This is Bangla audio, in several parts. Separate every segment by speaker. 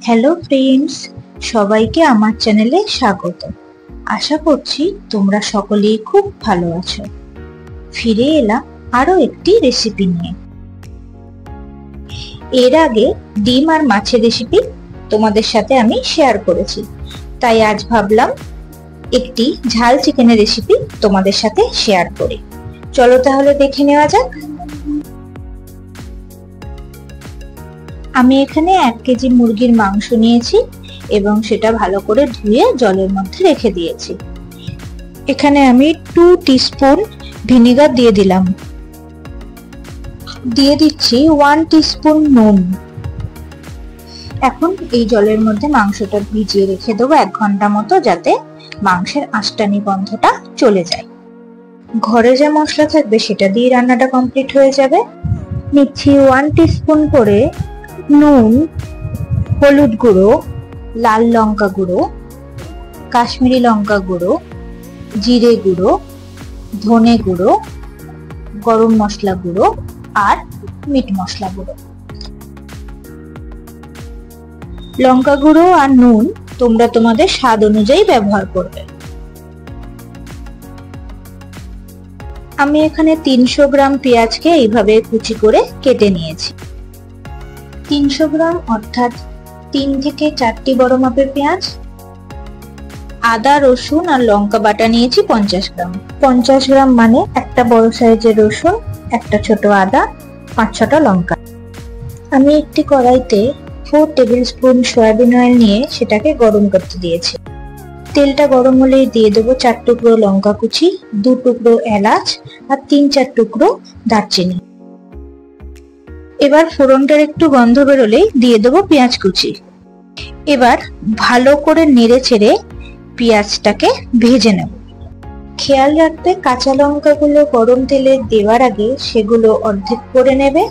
Speaker 1: হ্যালো ফ্রেন্ডস, সবাইকে আমার চ্যানেলে স্বাগত। আশা করছি তোমরা সকলেই খুব ভালো আছো। ফিরে এলাম আরো একটি রেসিপি নিয়ে। এর আগে ডিম আর মাছের রেসিপি তোমাদের সাথে আমি শেয়ার করেছি, তাই আজ ভাবলাম একটি ঝাল চিকেনের রেসিপি তোমাদের সাথে শেয়ার করি। চলো তাহলে দেখে নেওয়া যাক। আমি এখানে 1 কেজি মুরগির মাংস নিয়েছি এবং সেটা ভালো করে ধুয়ে জলের মধ্যে রেখে দিয়েছি। এখানে আমি 2 টিস্পুন ভিনেগার দিয়ে দিলাম। দিয়ে দিচ্ছি 1 টিস্পুন নুন। এখন এই জলের মধ্যে মাংসটা ভিজিয়ে রেখে দেবো 1 ঘন্টা মতো, যাতে মাংসের আঁশটানি গন্ধটা চলে যায়। ঘরে যা মশলা থাকবে সেটা দিয়ে রান্নাটা কমপ্লিট হয়ে যাবে। নিচ্ছি 1 টিস্পুন করে নুন, হলুদ গুঁড়ো, লাল লঙ্কা গুঁড়ো, কাশ্মীরি লঙ্কা গুঁড়ো, জিরে গুঁড়ো, ধনে গুঁড়ো, গরম মশলা গুঁড়ো আর মিট মশলা গুঁড়ো। লঙ্কা গুঁড়ো আর নুন তোমরা তোমাদের স্বাদ অনুযায়ী ব্যবহার করবে। আমি এখানে 300 গ্রাম পেঁয়াজকে এইভাবে কুচি করে কেটে নিয়েছি। 300 গ্রাম অর্থাৎ 3 থেকে 4টি বড় মাপের পেঁয়াজ। আদা, রসুন আর লঙ্কা বাটা নিয়েছি 50 গ্রাম। 50 গ্রাম মানে একটা বড় সাইজের রসুন, একটা ছোট আদা, 5-6টা লঙ্কা। আমি একটি কড়াইতে 4 টেবিল স্পুন সয়াবিন অয়েল নিয়ে সেটাকে গরম করতে দিয়েছি। তেলটা গরম হলেই দিয়ে দেবো 4 টুকরো লঙ্কা কুচি, 2 টুকরো এলাচ আর 3-4 টুকরো দারচিনি। এবার ফোড়নটার একটু গন্ধ বেরোলেই দিয়ে দেবো পেঁয়াজ কুচি। এবার ভালো করে নেড়ে চেড়ে পেঁয়াজটাকে ভেজে নেব। খেয়াল রাখবে কাঁচা লঙ্কাগুলো গরম তেলে দেওয়ার আগে সেগুলো অর্ধেক করে নেবে,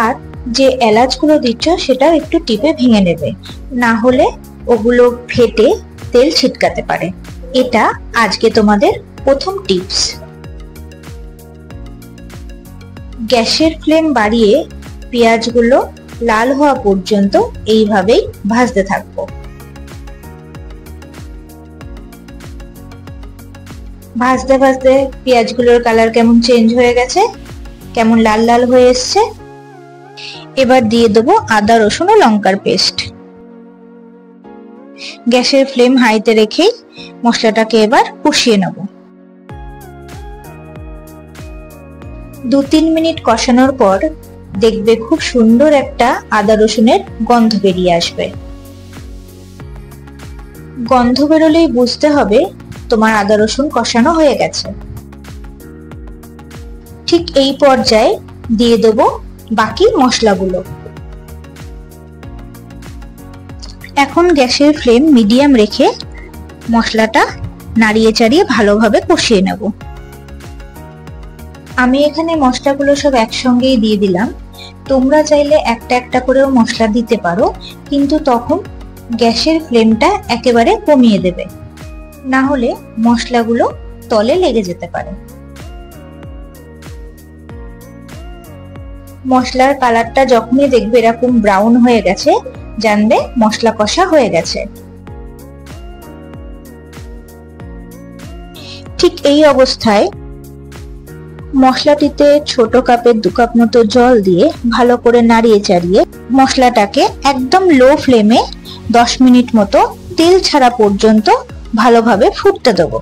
Speaker 1: আর যে এলাচগুলো দিচ্ছ সেটাও একটু টিপে ভেঙে নেবে, না হলে ওগুলো ফেটে তেল ছিটকাতে পারে। এটা আজকে তোমাদের প্রথম টিপস। গ্যাসের ফ্লেম বাড়িয়ে পেঁয়াজগুলো লাল হওয়া পর্যন্ত এইভাবেই ভাজতে থাকবো। ভাজতে ভাজতে পেঁয়াজগুলোর কালার কেমন চেঞ্জ হয়ে গেছে, কেমন লাল লাল হয়ে এসছে। এবার দিয়ে দেবো আদা, রসুন ও লঙ্কার পেস্ট। গ্যাসের ফ্লেম হাইতে রেখেই মশলাটাকে এবার কষিয়ে নেব। 2-3 মিনিট কষানোর পর দেখবে খুব সুন্দর একটা আদা রসুনের গন্ধ বেরিয়ে আসবে। গন্ধ বেরোলেই বুঝতে হবে তোমার আদা রসুন কষানো হয়ে গেছে। ঠিক এই পর্যায়ে দিয়ে দেবো বাকি মশলাগুলো। এখন গ্যাসের ফ্লেম মিডিয়াম রেখে মশলাটা নাড়িয়ে চাড়িয়ে ভালোভাবে কষিয়ে নেব। আমি এখানে মশলাগুলো সব একসঙ্গেই দিয়ে দিলাম। তোমরা চাইলে একটা একটা করেও মশলা দিতে পারো, কিন্তু তখন গ্যাসের ফ্লেমটা একেবারে কমিয়ে দেবে, না হলে মশলাগুলো তলে লেগে যেতে পারে। মশলার কালারটা যখনই দেখবে এরকম ব্রাউন হয়ে গেছে, জানবে মশলা কষা হয়ে গেছে। ঠিক এই অবস্থায় মশলাটিতে ছোট কাপের 2 কাপ মতো জল দিয়ে ভালো করে নাড়িয়ে চাড়িয়ে মশলাটাকে একদম লো ফ্লেমে 10 মিনিট মতো তেল ছাড়া পর্যন্ত ভালোভাবে ফুটতে দেবো।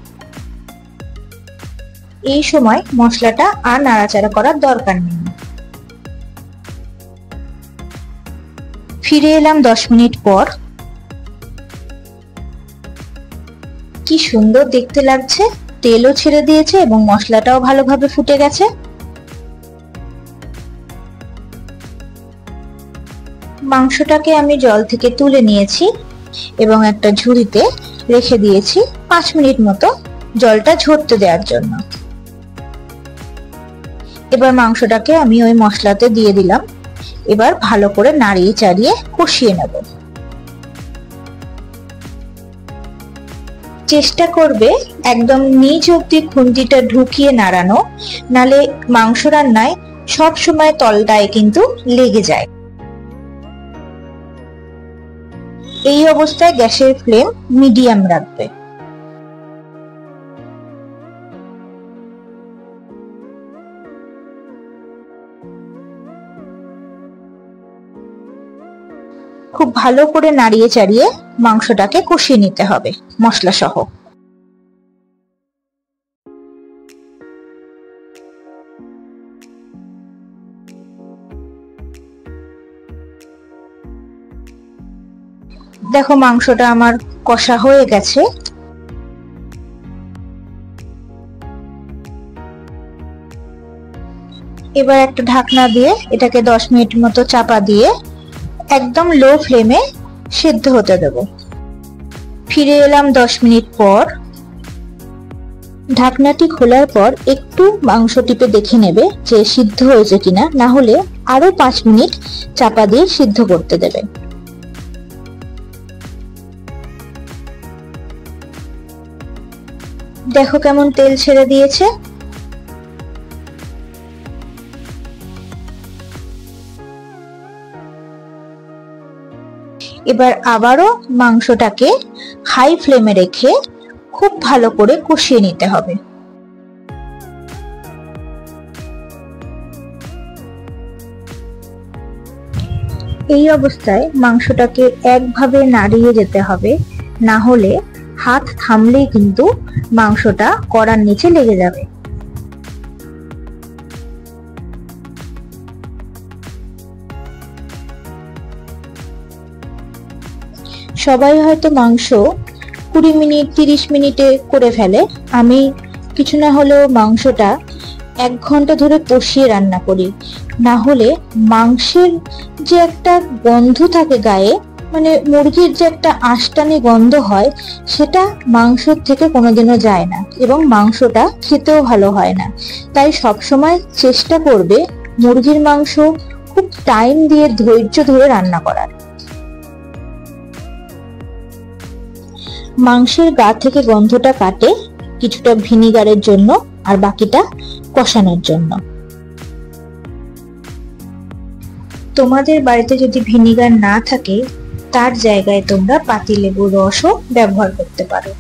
Speaker 1: এই সময় মশলাটা আর নাড়াচাড়া করার দরকার নেই। ফিরে এলাম 10 মিনিট পর। কি সুন্দর দেখতে লাগছে, তেলও ছেড়ে দিয়েছে এবং মশলাটাও ভালোভাবে ফুটে গেছে। মাংসটাকে আমি জল থেকে তুলে নিয়েছি এবং একটা ঝুড়িতে রেখে দিয়েছি 5 মিনিট মতো জলটা ঝরতে দেওয়ার জন্য। এবার মাংসটাকে আমি ওই মশলাতে দিয়ে দিলাম। এবার ভালো করে নাড়িয়ে চাড়িয়ে কষিয়ে নেব। চেষ্টা করবে একদম নিচ অব্দি খুন্তিটা ঢুকিয়ে নাড়ানো, নালে মাংস রান্নায় সব সময় তলটায় কিন্তু লেগে যায়। এই অবস্থায় গ্যাসের ফ্লেম মিডিয়াম রাখবে। খুব ভালো করে নাড়িয়ে চাড়িয়ে মাংসটাকে কষিয়ে নিতে হবে মশলা সহ। দেখো মাংসটা আমার কষা হয়ে গেছে। এবার একটা ঢাকনা দিয়ে এটাকে 10 মিনিট মতো চাপা দিয়ে একদম লো ফ্লেমে সিদ্ধ হতে দেব। ফিরে এলাম 10 মিনিট পর। ঢাকনাটি খোলার পর একটু মাংস টিপে দেখে নেবে যে সিদ্ধ হয়েছে কিনা, না হলে আরো 5 মিনিট চাপা দিয়ে সিদ্ধ করতে দেবে। দেখো কেমন তেল ছেড়ে দিয়েছে। এবার আবারও মাংসটাকে হাই ফ্লেমে রেখে খুব ভালো করে কষিয়ে নিতে হবে। এই অবস্থায় মাংসটাকে একভাবে নাড়িয়ে যেতে হবে, না হলে হাত থামলেই কিন্তু মাংসটা কড়ার নিচে লেগে যাবে। সবাই হয়তো মাংস 20 মিনিট 30 মিনিটে করে ফেলে, আমি কিছু না হলেও মাংসটা 1 ঘন্টা ধরে কষিয়ে রান্না করি। না হলে মাংসের যে একটা গন্ধ থাকে গায়ে, মানে মুরগির যে একটা আঁশটানি গন্ধ হয়, সেটা মাংসর থেকে কোনোদিনও যায় না এবং মাংসটা খেতেও ভালো হয় না। তাই সবসময় চেষ্টা করবে মুরগির মাংস খুব টাইম দিয়ে ধৈর্য ধরে রান্না করার। মাংসের গা থেকে গন্ধটা কাটে কিছুটা ভিনিগারের জন্য আর বাকিটা কষানোর জন্য। তোমাদের বাড়িতে যদি ভিনিগার না থাকে তার জায়গায় তোমরা পাতিলেবুর রসও ব্যবহার করতে পারো।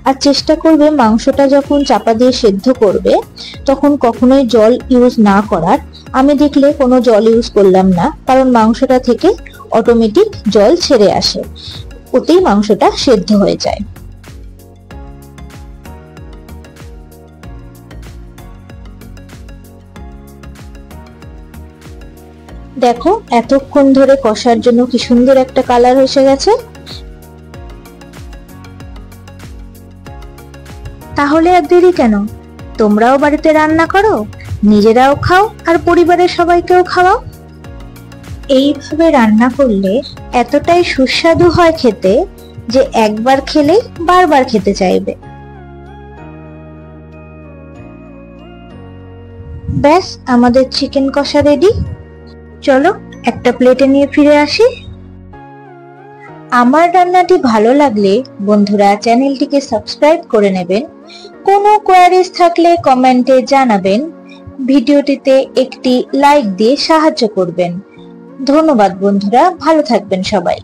Speaker 1: আর চেষ্টা করবে মাংসটা যখন চাপা দিয়ে সেদ্ধ করবে তখন কখনোই জল ইউজ না করার। আমি দেখলে কোনো জল ইউজ করলাম না, কারণ মাংসটা থেকে অটোমেটিক জল ছেড়ে আসে, ওতেই মাংসটা সেদ্ধ হয়ে যায়। দেখো এতক্ষণ ধরে কষার জন্য কি সুন্দর একটা কালার এসে গেছে। তাহলে আর দেরি কেন, তোমরাও বাড়িতে রান্না করো, নিজেরাও খাও আর পরিবারের সবাইকেও খাওয়াও। এইভাবে রান্না করলে এতটাই সুস্বাদু হয় খেতে যে একবার খেলেই বারবার খেতে চাইবে। ব্যাস, আমাদের চিকেন কষা রেডি। চলো একটা প্লেটে নিয়ে ফিরে আসি। আমার রান্নাটি ভালো লাগলে বন্ধুরা চ্যানেলটিকে সাবস্ক্রাইব করে নেবেন। কোনো কোয়ারিজ থাকলে কমেন্টে জানাবেন। ভিডিওটিতে একটি লাইক দিয়ে সাহায্য করবেন। ধন্যবাদ বন্ধুরা, ভালো থাকবেন সবাই।